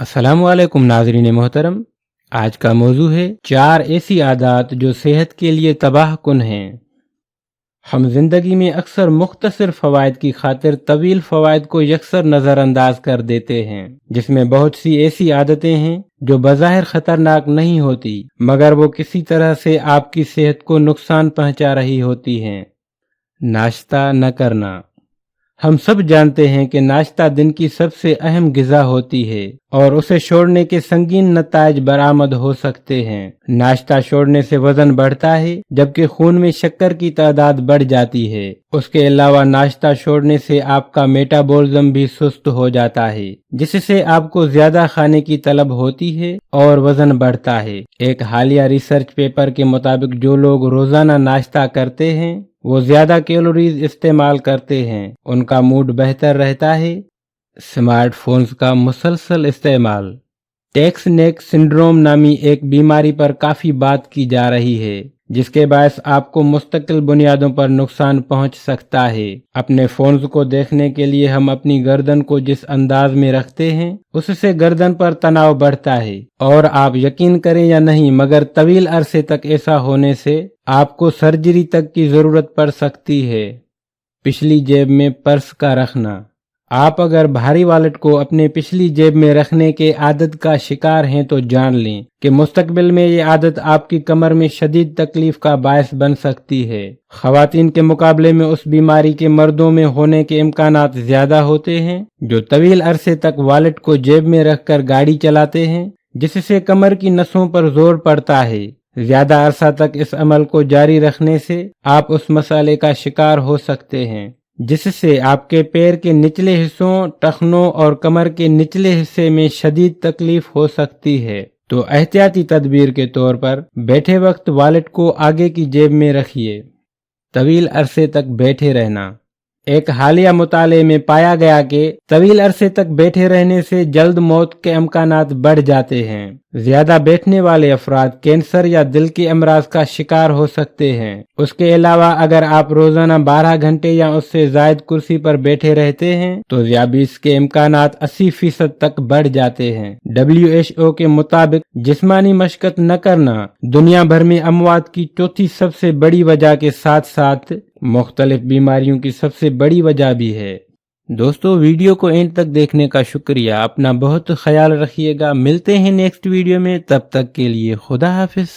अस्सलाम वालेकुम नाज़रीन मोहतरम। आज का मौजू है 4 ऐसी आदत जो सेहत के लिए तबाह कुन हैं। हम जिंदगी में अक्सर मुख्तसर फ़वाइद की खातिर तवील फ़वाइद को यकसर नज़रअंदाज कर देते हैं, जिसमें बहुत सी ऐसी आदतें हैं जो बज़ाहिर ख़तरनाक नहीं होती मगर वो किसी तरह से आपकी सेहत को नुकसान पहुंचा रही होती हैं। नाश्ता न करना। हम सब जानते हैं कि नाश्ता दिन की सबसे अहम ग़िज़ा होती है और उसे छोड़ने के संगीन नताइज बरामद हो सकते हैं। नाश्ता छोड़ने से वजन बढ़ता है जबकि खून में शक्कर की तादाद बढ़ जाती है। उसके अलावा नाश्ता छोड़ने से आपका मेटाबॉलिज्म भी सुस्त हो जाता है, जिससे आपको ज्यादा खाने की तलब होती है और वजन बढ़ता है। एक हालिया रिसर्च पेपर के मुताबिक जो लोग रोजाना नाश्ता करते हैं वो ज्यादा कैलोरीज इस्तेमाल करते हैं, उनका मूड बेहतर रहता है। स्मार्टफोन्स का मुसलसल इस्तेमाल। टेक्स्ट नेक सिंड्रोम नामी एक बीमारी पर काफी बात की जा रही है, जिसके बायस आपको मुस्तकिल बुनियादों पर नुकसान पहुंच सकता है। अपने फोन्स को देखने के लिए हम अपनी गर्दन को जिस अंदाज में रखते हैं उससे गर्दन पर तनाव बढ़ता है, और आप यकीन करें या नहीं मगर तवील अरसे तक ऐसा होने से आपको सर्जरी तक की जरूरत पड़ सकती है। पिछली जेब में पर्स का रखना। आप अगर भारी वॉलेट को अपने पिछली जेब में रखने के आदत का शिकार हैं तो जान लें कि मुस्तकबिल में ये आदत आपकी कमर में शदीद तकलीफ का बायस बन सकती है। खवातीन के मुकाबले में उस बीमारी के मर्दों में होने के इम्कानात ज्यादा होते हैं जो तवील अरसे तक वॉलेट को जेब में रखकर गाड़ी चलाते हैं, जिससे कमर की नसों पर जोर पड़ता है। ज्यादा अरसा तक इस अमल को जारी रखने से आप उस मसाले का शिकार हो सकते हैं, जिससे आपके पैर के निचले हिस्सों, टखनों और कमर के निचले हिस्से में शदीद तकलीफ हो सकती है। तो एहतियाती तदबीर के तौर पर बैठे वक्त वॉलेट को आगे की जेब में रखिए। तवील अरसे तक बैठे रहना। एक हालिया मुताले में पाया गया कि तवील अरसे तक बैठे रहने से जल्द मौत के इम्कानात बढ़ जाते हैं। ज्यादा बैठने वाले अफराद कैंसर या दिल के अमराज का शिकार हो सकते हैं। उसके अलावा अगर आप रोजाना 12 घंटे या उससे जायद कुर्सी पर बैठे रहते हैं तो ज़ियाबीस के इम्कानात 80% तक बढ़ जाते हैं। WHO के मुताबिक जिस्मानी मशक्कत न करना दुनिया भर में अमवात की चौथी सबसे बड़ी वजह के साथ साथ मुख्तलिफ बीमारियों की सबसे बड़ी वजह भी है। दोस्तों, वीडियो को एंड तक देखने का शुक्रिया। अपना बहुत ख्याल रखिएगा। मिलते हैं नेक्स्ट वीडियो में, तब तक के लिए खुदा हाफिज।